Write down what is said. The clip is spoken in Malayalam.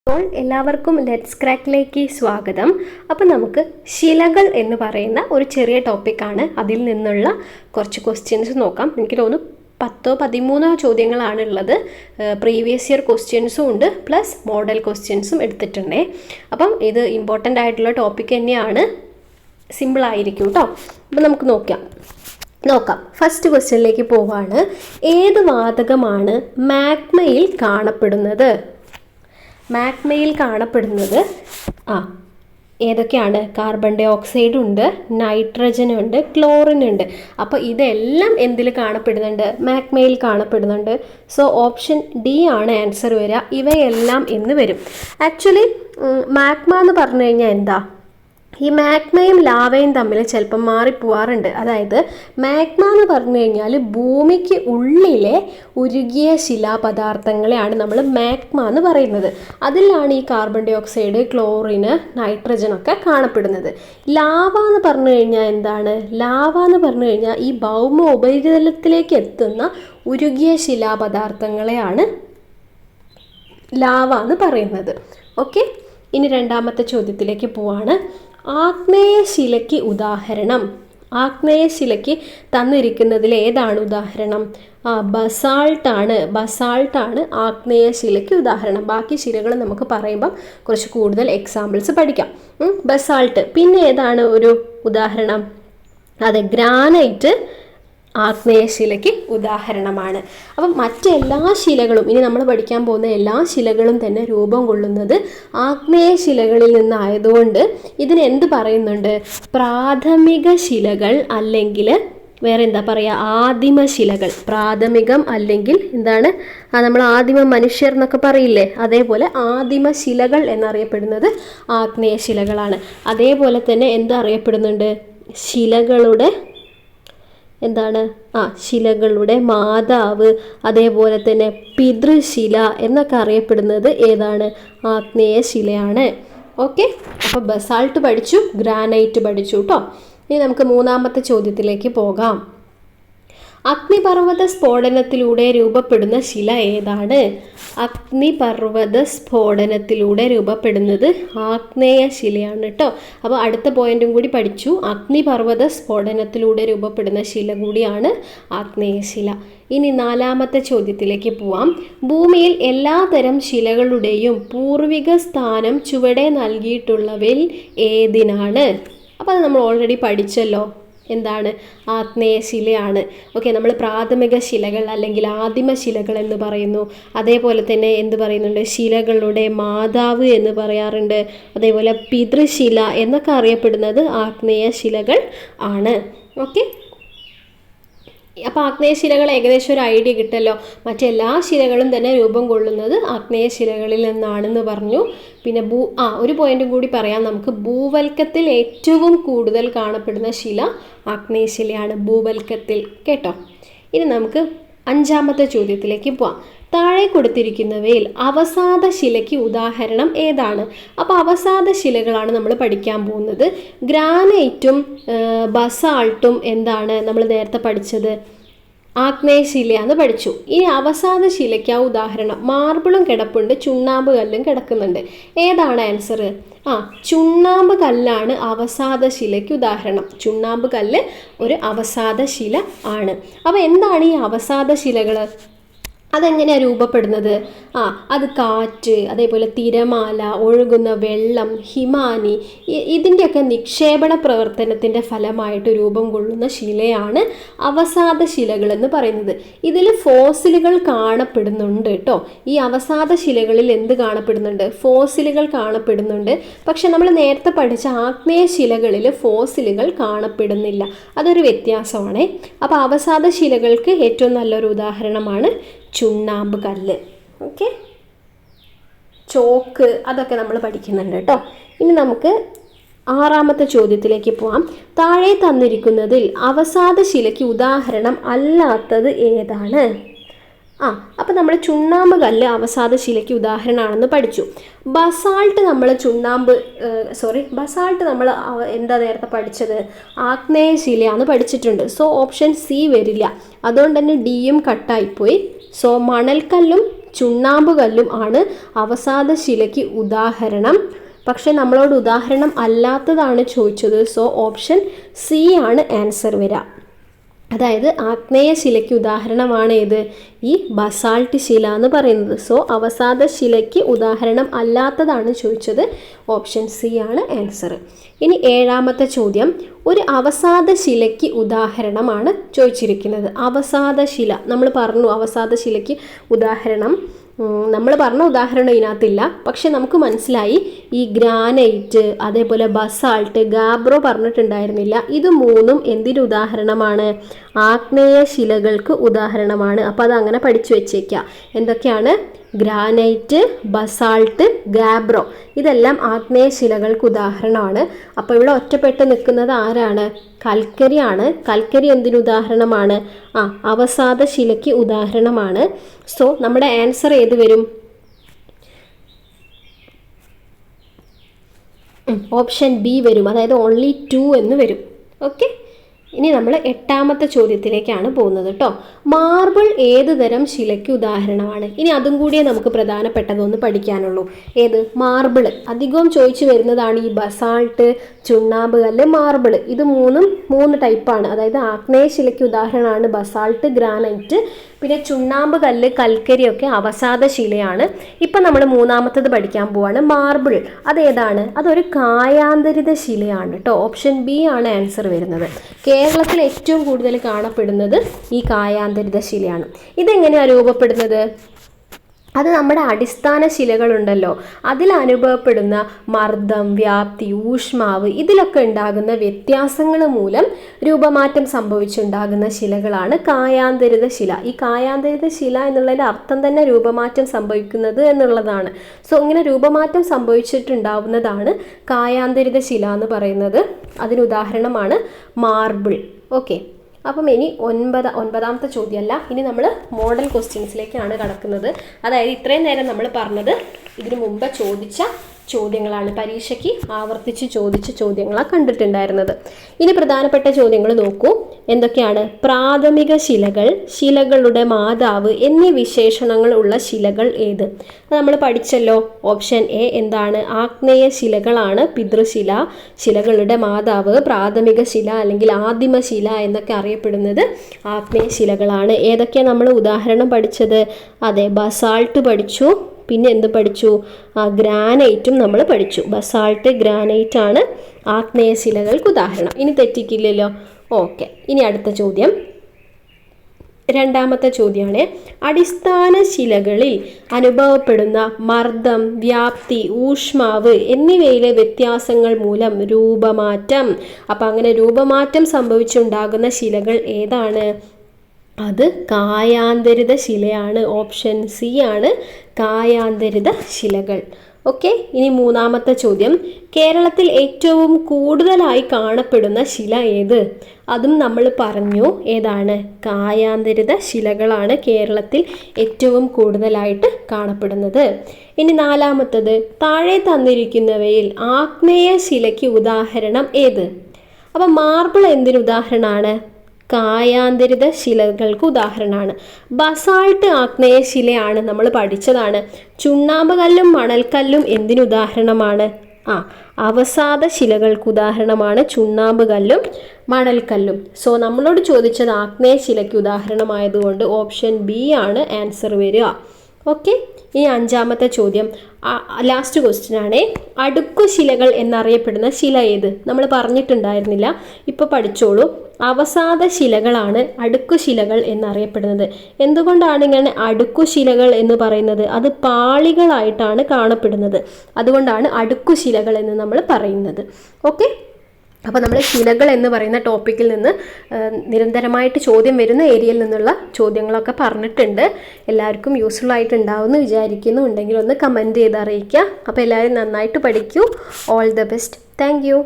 അപ്പോൾ എല്ലാവർക്കും ലെറ്റ്സ് ക്രാക്കിലേക്ക് സ്വാഗതം. അപ്പോൾ നമുക്ക് ശിലകൾ എന്ന് പറയുന്ന ഒരു ചെറിയ ടോപ്പിക്കാണ്. അതിൽ നിന്നുള്ള കുറച്ച് ക്വസ്റ്റ്യൻസ് നോക്കാം. എനിക്ക് തോന്നുന്നു 10-13 ചോദ്യങ്ങളാണ് ഉള്ളത്. പ്രീവിയസ് ഇയർ ക്വസ്റ്റ്യൻസും ഉണ്ട്, പ്ലസ് മോഡൽ ക്വസ്റ്റ്യൻസും എടുത്തിട്ടുണ്ട്. അപ്പം ഇത് ഇമ്പോർട്ടൻ്റ് ആയിട്ടുള്ള ടോപ്പിക് തന്നെയാണ്, സിമ്പിളായിരിക്കും കേട്ടോ. അപ്പം നമുക്ക് നോക്കാം. ഫസ്റ്റ് ക്വസ്റ്റ്യനിലേക്ക് പോവാണ്. ഏത് വാതകമാണ് മാഗ്മയിൽ കാണപ്പെടുന്നത്? മാഗ്മയിൽ കാണപ്പെടുന്നത് ഏതൊക്കെയാണ്? കാർബൺ ഡൈ ഓക്സൈഡ് ഉണ്ട്, നൈട്രജൻ ഉണ്ട്, ക്ലോറിൻ ഉണ്ട്. അപ്പോൾ ഇതെല്ലാം എന്തിൽ കാണപ്പെടുന്നുണ്ട്? മാഗ്മയിൽ കാണപ്പെടുന്നുണ്ട്. സോ ഓപ്ഷൻ ഡി ആണ് ആൻസർ വരിക. ഇവയെല്ലാം എന്ന് വരും. ആക്ച്വലി മാഗ്മ എന്ന് പറഞ്ഞു കഴിഞ്ഞാൽ എന്താ? ഈ മാഗ്മയും ലാവയും തമ്മിൽ ചിലപ്പം മാറിപ്പോവാറുണ്ട്. അതായത് മാഗ്മ എന്ന് പറഞ്ഞു കഴിഞ്ഞാൽ ഭൂമിക്ക് ഉള്ളിലെ ഉരുകിയ ശിലാപദാർത്ഥങ്ങളെയാണ് നമ്മൾ മാഗ്മ എന്ന് പറയുന്നത്. അതിലാണ് ഈ കാർബൺ ഡൈ ഓക്സൈഡ്, ക്ലോറിന്, നൈട്രജൻ ഒക്കെ കാണപ്പെടുന്നത്. ലാവ എന്ന് പറഞ്ഞു കഴിഞ്ഞാൽ എന്താണ്? ലാവ എന്ന് പറഞ്ഞു കഴിഞ്ഞാൽ ഈ ഭൗമ ഉപരിതലത്തിലേക്ക് എത്തുന്ന ഉരുകിയ ശിലാപദാർത്ഥങ്ങളെയാണ് ലാവ എന്ന് പറയുന്നത്. ഓക്കെ, ഇനി രണ്ടാമത്തെ ചോദ്യത്തിലേക്ക് പോവാണ്. ആഗ്നേയശിലയ്ക്ക് ഉദാഹരണം. ആഗ്നേയശിലയ്ക്ക് തന്നിരിക്കുന്നതിൽ ഏതാണ് ഉദാഹരണം? ബസാൾട്ടാണ് ആഗ്നേയശിലയ്ക്ക് ഉദാഹരണം. ബാക്കി ശിലകൾ നമുക്ക് പറയുമ്പം കുറച്ച് കൂടുതൽ എക്സാമ്പിൾസ് പഠിക്കാം. ബസാൾട്ട്. പിന്നെ ഏതാണ് ഒരു ഉദാഹരണം? അതെ, ഗ്രാനൈറ്റ് ആഗ്നേയശിലയ്ക്ക് ഉദാഹരണമാണ്. അപ്പം മറ്റെല്ലാ ശിലകളും, ഇനി നമ്മൾ പഠിക്കാൻ പോകുന്ന എല്ലാ ശിലകളും തന്നെ രൂപം കൊള്ളുന്നത് ആഗ്നേയശിലകളിൽ നിന്നായതുകൊണ്ട് ഇതിന് എന്ത് പറയുന്നുണ്ട്? പ്രാഥമിക ശിലകൾ, അല്ലെങ്കിൽ വേറെ എന്താ പറയുക, ആദിമശിലകൾ. പ്രാഥമികം അല്ലെങ്കിൽ എന്താണ്, നമ്മൾ ആദിമ മനുഷ്യർ എന്നൊക്കെ പറയില്ലേ, അതേപോലെ ആദിമശിലകൾ എന്നറിയപ്പെടുന്നത് ആഗ്നേയശിലകളാണ്. അതേപോലെ തന്നെ എന്തറിയപ്പെടുന്നുണ്ട്? ശിലകളുടെ എന്താണ്? ശിലകളുടെ മാതാവ്, അതേപോലെ തന്നെ പിതൃശില എന്നൊക്കെ അറിയപ്പെടുന്നത് ഏതാണ്? ആഗ്നേയശിലയാണ്. ഓക്കെ, അപ്പോൾ ബസാൾട്ട് പഠിച്ചു, ഗ്രാനൈറ്റ് പഠിച്ചു കേട്ടോ. ഇനി നമുക്ക് മൂന്നാമത്തെ ചോദ്യത്തിലേക്ക് പോകാം. അഗ്നിപർവ്വത സ്ഫോടനത്തിലൂടെ രൂപപ്പെടുന്ന ശില ഏതാണ്? അഗ്നിപർവ്വത സ്ഫോടനത്തിലൂടെ രൂപപ്പെടുന്നത് ആഗ്നേയശിലയാണ് കേട്ടോ. അപ്പോൾ അടുത്ത പോയിന്റും കൂടി പഠിച്ചു. അഗ്നിപർവ്വത സ്ഫോടനത്തിലൂടെ രൂപപ്പെടുന്ന ശില കൂടിയാണ് ആഗ്നേയശില. ഇനി നാലാമത്തെ ചോദ്യത്തിലേക്ക് പോവാം. ഭൂമിയിൽ എല്ലാതരം ശിലകളുടെയും പൂർവിക സ്ഥാനം ചുവടെ നൽകിയിട്ടുള്ളവയിൽ ഏതിനാണ്? അപ്പോൾ അത് നമ്മൾ ഓൾറെഡി പഠിച്ചല്ലോ. എന്താണ്? ആഗ്നേയശിലയാണ്. ഓക്കെ, നമ്മൾ പ്രാഥമിക ശിലകൾ അല്ലെങ്കിൽ ആദിമശിലകൾ എന്ന് പറയുന്നു. അതേപോലെ തന്നെ എന്ത് പറയുന്നുണ്ട്? ശിലകളുടെ മാതാവ് എന്ന് പറയാറുണ്ട്. അതേപോലെ പിതൃശില എന്നൊക്കെ അറിയപ്പെടുന്നത് ആഗ്നേയശിലകൾ ആണ്. ഓക്കെ, അപ്പോൾ ആഗ്നേയശിലകൾ ഏകദേശം ഒരു ഐഡിയ കിട്ടല്ലോ. മറ്റെല്ലാ ശിലകളും തന്നെ രൂപം കൊള്ളുന്നത് ആഗ്നേയശിലകളിൽ നിന്നാണെന്ന് പറഞ്ഞു. പിന്നെ ഒരു പോയിന്റും കൂടി പറയാം നമുക്ക്. ഭൂവൽക്കത്തിൽ ഏറ്റവും കൂടുതൽ കാണപ്പെടുന്ന ശില ആഗ്നേയശിലയാണ്, ഭൂവൽക്കത്തിൽ കേട്ടോ. ഇനി നമുക്ക് അഞ്ചാമത്തെ ചോദ്യത്തിലേക്ക് പോവാം. താഴെ കൊടുത്തിരിക്കുന്നവയിൽ അവസാദ ശിലയ്ക്ക് ഉദാഹരണം ഏതാണ്? അപ്പോൾ അവസാദ ശിലകളാണ് നമ്മൾ പഠിക്കാൻ പോകുന്നത്. ഗ്രാനൈറ്റും ബസാൾട്ടും എന്താണ് നമ്മൾ നേരത്തെ പഠിച്ചത്? ആഗ്നേയശിലയാന്ന് പഠിച്ചു. ഇനി അവസാദ ശിലയ്ക്ക് ഉദാഹരണം മാർബിളും കിടപ്പുണ്ട്, ചുണ്ണാമ്പ് കല്ലും കിടക്കുന്നുണ്ട്. ഏതാണ് ആൻസർ? ചുണ്ണാമ്പ് കല്ലാണ് അവസാദ ശിലയ്ക്ക് ഉദാഹരണം. ചുണ്ണാമ്പ് കല്ല് ഒരു അവസാദ ശില ആണ്. അപ്പോൾ എന്താണ് ഈ അവസാദ ശിലകൾ? അതെങ്ങനെയാണ് രൂപപ്പെടുന്നത്? അത് കാറ്റ്, അതേപോലെ തിരമാല, ഒഴുകുന്ന വെള്ളം, ഹിമാനി, ഇതിൻ്റെയൊക്കെ നിക്ഷേപണ പ്രവർത്തനത്തിൻ്റെ ഫലമായിട്ട് രൂപം കൊള്ളുന്ന ശിലയാണ് അവസാദ ശിലകൾ എന്ന് പറയുന്നത്. ഇതിൽ ഫോസിലുകൾ കാണപ്പെടുന്നുണ്ട് കേട്ടോ. ഈ അവസാദ ശിലകളിൽ എന്ത് കാണപ്പെടുന്നുണ്ട്? ഫോസിലുകൾ കാണപ്പെടുന്നുണ്ട്. പക്ഷെ നമ്മൾ നേരത്തെ പഠിച്ച ആഗ്നേയ ശിലകളിൽ ഫോസിലുകൾ കാണപ്പെടുന്നില്ല. അതൊരു വ്യത്യാസമാണ്. അപ്പോൾ അവസാദ ശിലകൾക്ക് ഏറ്റവും നല്ലൊരു ഉദാഹരണമാണ് ചുണ്ണാമ്പ് കല്ല്. ഓക്കെ, ചോക്ക്, അതൊക്കെ നമ്മൾ പഠിക്കുന്നുണ്ട് കേട്ടോ. ഇനി നമുക്ക് ആറാമത്തെ ചോദ്യത്തിലേക്ക് പോവാം. താഴെ തന്നിരിക്കുന്നതിൽ അവസാദ ശിലയ്ക്ക് ഉദാഹരണം അല്ലാത്തത് ഏതാണ്? അപ്പോൾ നമ്മൾ ചുണ്ണാമ്പ് കല്ല് അവസാദ ശിലയ്ക്ക് ഉദാഹരണമാണെന്ന് പഠിച്ചു. ബസാൾട്ട് നമ്മൾ എന്താ നേരത്തെ പഠിച്ചത്? ആഗ്നേയശിലയാണ് പഠിച്ചിട്ടുണ്ട്. സോ ഓപ്ഷൻ സി വരില്ല. അതുകൊണ്ട് തന്നെ ഡിയും കട്ടായിപ്പോയി. സോ മണൽക്കല്ലും ചുണ്ണാമ്പുകല്ലും ആണ് അവസാദ ശിലയ്ക്ക് ഉദാഹരണം. പക്ഷെ നമ്മളോട് ഉദാഹരണം അല്ലാത്തതാണ് ചോദിച്ചത്. സോ ഓപ്ഷൻ സി ആണ് ആൻസർ വരിക. അതായത് ആഗ്നേയ ശിലയ്ക്ക് ഉദാഹരണമാണ് ഏത്? ഈ ബസാൾട്ട് ശില എന്ന് പറയുന്നത്. സോ അവസാദ ശിലയ്ക്ക് ഉദാഹരണം അല്ലാത്തതാണ് ചോദിച്ചത്. ഓപ്ഷൻ സി ആണ് ആൻസർ. ഇനി 7ാമത്തെ ചോദ്യം, ഒരു അവസാദ ശിലയ്ക്ക് ഉദാഹരണമാണ് ചോദിച്ചിരിക്കുന്നത്. അവസാദ ശില നമ്മൾ പറഞ്ഞു, അവസാദ ശിലയ്ക്ക് ഉദാഹരണം നമ്മൾ പറഞ്ഞ ഉദാഹരണം ഇതിനകത്തില്ല. പക്ഷെ നമുക്ക് മനസ്സിലായി ഈ ഗ്രാനൈറ്റ്, അതേപോലെ ബസാൾട്ട്, ഗാബ്രോ പറഞ്ഞിട്ടുണ്ടായിരുന്നില്ല. ഇത് മൂന്നും എന്തിന് ഉദാഹരണമാണ്? ആഗ്നേയ ശിലകൾക്ക് ഉദാഹരണമാണ്. അപ്പോൾ അത് അങ്ങനെ പഠിച്ചു വെച്ചേക്കുക. എന്തൊക്കെയാണ്? ഗ്രാനൈറ്റ്, ബസാൾട്ട്, ഗാബ്രോ, ഇതെല്ലാം ആഗ്നേയ ശിലകൾക്ക് ഉദാഹരണമാണ്. അപ്പോൾ ഇവിടെ ഒറ്റപ്പെട്ട് നിൽക്കുന്നത് ആരാണ്? കൽക്കരിയാണ്. കൽക്കരി എന്തിന് ഉദാഹരണമാണ്? അവസാദ ശിലയ്ക്ക് ഉദാഹരണമാണ്. സോ നമ്മുടെ ആൻസർ ഏത് വരും? ഓപ്ഷൻ ബി വരും. അതായത് ഓൺലി 2 എന്ന് വരും. ഓക്കെ, ഇനി നമ്മൾ 8ാമത്തെ ചോദ്യത്തിലേക്കാണ് പോകുന്നത് കേട്ടോ. മാർബിൾ ഏത് തരം ശിലയ്ക്ക് ഉദാഹരണമാണ്? ഇനി അതും കൂടിയേ നമുക്ക് പ്രധാനപ്പെട്ടതൊന്ന് പഠിക്കാനുള്ളൂ. ഏത്? മാർബിൾ. അധികവും ചോദിച്ചു വരുന്നതാണ് ഈ ബസാൾട്ട്, ചുണ്ണാമ്പ് കല്ല്, മാർബിൾ. ഇത് മൂന്നും 3 ടൈപ്പാണ്. അതായത് ആഗ്നേയ ശിലയ്ക്ക് ഉദാഹരണമാണ് ബസാൾട്ട്, ഗ്രാനൈറ്റ്. പിന്നെ ചുണ്ണാമ്പ് കല്ല്, കൽക്കരിയൊക്കെ അവസാദ ശിലയാണ്. ഇപ്പം നമ്മൾ 3ാമത്തത് പഠിക്കാൻ പോവാണ്. മാർബിൾ അതേതാണ്? അതൊരു കായാന്തരിത ശിലയാണ് കേട്ടോ. ഓപ്ഷൻ ബി ആണ് ആൻസർ വരുന്നത്. കേരളത്തിൽ ഏറ്റവും കൂടുതൽ കാണപ്പെടുന്നത് ഈ കായാന്തരിത ശിലയാണ്. ഇതെങ്ങനെയാണ് രൂപപ്പെടുന്നത്? അത് നമ്മുടെ അടിസ്ഥാന ശിലകളുണ്ടല്ലോ, അതിൽ അനുഭവപ്പെടുന്ന മർദ്ദം, വ്യാപ്തി, ഊഷ്മാവ്, ഇതിലൊക്കെ ഉണ്ടാകുന്ന വ്യത്യാസങ്ങൾ മൂലം രൂപമാറ്റം സംഭവിച്ചുണ്ടാകുന്ന ശിലകളാണ് കായാന്തരിത ശില. ഈ കായാന്തരിത ശില എന്നുള്ളതിൻ്റെ അർത്ഥം തന്നെ രൂപമാറ്റം സംഭവിക്കുന്നത് എന്നുള്ളതാണ്. സോ ഇങ്ങനെ രൂപമാറ്റം സംഭവിച്ചിട്ടുണ്ടാവുന്നതാണ് കായാന്തരിത ശില എന്ന് പറയുന്നത്. അതിനുദാഹരണമാണ് മാർബിൾ. ഓക്കെ, അപ്പം ഇനി 9ാമത്തെ ചോദ്യമല്ല, ഇനി നമ്മൾ മോഡൽ ക്വസ്റ്റ്യൻസിലേക്കാണ് കടക്കുന്നത്. അതായത് ഇത്രയും നേരം നമ്മൾ പറഞ്ഞത് ഇതിനു മുമ്പ് ചോദിച്ച ചോദ്യങ്ങളാണ്, പരീക്ഷയ്ക്ക് ആവർത്തിച്ച് ചോദിച്ച ചോദ്യങ്ങളാണ് കണ്ടിട്ടുണ്ടായിരുന്നത്. ഇനി പ്രധാനപ്പെട്ട ചോദ്യങ്ങൾ നോക്കൂ. എന്തൊക്കെയാണ്? പ്രാഥമിക ശിലകൾ, ശിലകളുടെ മാതാവ് എന്നീ വിശേഷണങ്ങൾ ഉള്ള ശിലകൾ ഏത്? നമ്മൾ പഠിച്ചല്ലോ. ഓപ്ഷൻ എ എന്താണ്? ആഗ്നേയ ശിലകളാണ് പിതൃശില. ശിലകളുടെ മാതാവ് പ്രാഥമിക ശില അല്ലെങ്കിൽ ആദിമശില എന്നൊക്കെ അറിയപ്പെടുന്നത് ആഗ്നേയ ശിലകളാണ്. ഏതൊക്കെയാണ് നമ്മൾ ഉദാഹരണം പഠിച്ചത്? അതെ, ബസാൾട്ട് പഠിച്ചു. പിന്നെ എന്ത് പഠിച്ചു? ഗ്രാനൈറ്റും നമ്മൾ പഠിച്ചു. ബസാൾട്ട്, ഗ്രാനൈറ്റ് ആണ് ആഗ്നേയ ശിലകൾക്ക് ഉദാഹരണം. ഇനി തെറ്റിക്കില്ലല്ലോ. ഓക്കെ, ഇനി അടുത്ത ചോദ്യം, 2ാമത്തെ ചോദ്യമാണ്. അടിസ്ഥാന ശിലകളിൽ അനുഭവപ്പെടുന്ന മർദ്ദം, വ്യാപ്തി, ഊഷ്മാവ് എന്നിവയിലെ വ്യത്യാസങ്ങൾ മൂലം രൂപമാറ്റം. അപ്പം അങ്ങനെ രൂപമാറ്റം സംഭവിച്ചുണ്ടാകുന്ന ശിലകൾ ഏതാണ്? അത് കായാന്തരിത ശിലയാണ്. ഓപ്ഷൻ സി ആണ് കായാന്തരിത ശിലകൾ. ഓക്കെ, ഇനി 3ാമത്തെ ചോദ്യം, കേരളത്തിൽ ഏറ്റവും കൂടുതലായി കാണപ്പെടുന്ന ശില ഏത്? അതും നമ്മൾ പറഞ്ഞു. ഏതാണ്? കായാന്തരിത ശിലകളാണ് കേരളത്തിൽ ഏറ്റവും കൂടുതലായിട്ട് കാണപ്പെടുന്നത്. ഇനി 4ാമത്തത്, താഴെ തന്നിരിക്കുന്നവയിൽ ആഗ്നേയ ശിലയ്ക്ക് ഉദാഹരണം ഏത്? അപ്പം മാർബിൾ എന്തിന് ഉദാഹരണമാണ്? കായാന്തരിത ശിലകൾക്ക് ഉദാഹരണമാണ്. ബസാൾട്ട് ആഗ്നേയ ശിലയാണ്, നമ്മൾ പഠിച്ചതാണ്. ചുണ്ണാമ്പ് കല്ലും മണൽക്കല്ലും എന്തിന് ഉദാഹരണമാണ്? അവസാദ ശിലകൾക്ക് ഉദാഹരണമാണ് ചുണ്ണാമ്പ് കല്ലും മണൽക്കല്ലും. സോ നമ്മളോട് ചോദിച്ചത് ആഗ്നേയ ശിലയ്ക്ക് ഉദാഹരണമായതുകൊണ്ട് ഓപ്ഷൻ ബി ആണ് ആൻസർ വരിക. ഓക്കെ, ഇനി 5ാമത്തെ ചോദ്യം, ലാസ്റ്റ് ക്വസ്റ്റ്യൻ ആണ്. അടുക്കുശിലകൾ എന്നറിയപ്പെടുന്ന ശില ഏത്? നമ്മൾ പറഞ്ഞിട്ടുണ്ടായിരുന്നില്ല, ഇപ്പോൾ പഠിച്ചോളൂ. അവസാദ ശിലകളാണ് അടുക്കുശിലകൾ എന്നറിയപ്പെടുന്നത്. എന്തുകൊണ്ടാണ് ഇങ്ങനെ അടുക്കുശിലകൾ എന്ന് പറയുന്നത്? അത് പാളികളായിട്ടാണ് കാണപ്പെടുന്നത്. അതുകൊണ്ടാണ് അടുക്കുശിലകൾ എന്ന് നമ്മൾ പറയുന്നത്. ഓക്കെ, അപ്പോൾ നമ്മൾ ശിലകൾ എന്ന് പറയുന്ന ടോപ്പിക്കിൽ നിന്ന് നിരന്തരമായിട്ട് ചോദ്യം വരുന്ന ഏരിയയിൽ നിന്നുള്ള ചോദ്യങ്ങളൊക്കെ പറഞ്ഞിട്ടുണ്ട്. എല്ലാവർക്കും യൂസ്ഫുൾ ആയിട്ടുണ്ടാവുമെന്ന് വിചാരിക്കുന്നു. ഉണ്ടെങ്കിൽ ഒന്ന് കമൻറ്റ് ചെയ്ത് അറിയിക്കുക. അപ്പോൾ എല്ലാവരും നന്നായിട്ട് പഠിക്കൂ. All the best. Thank U.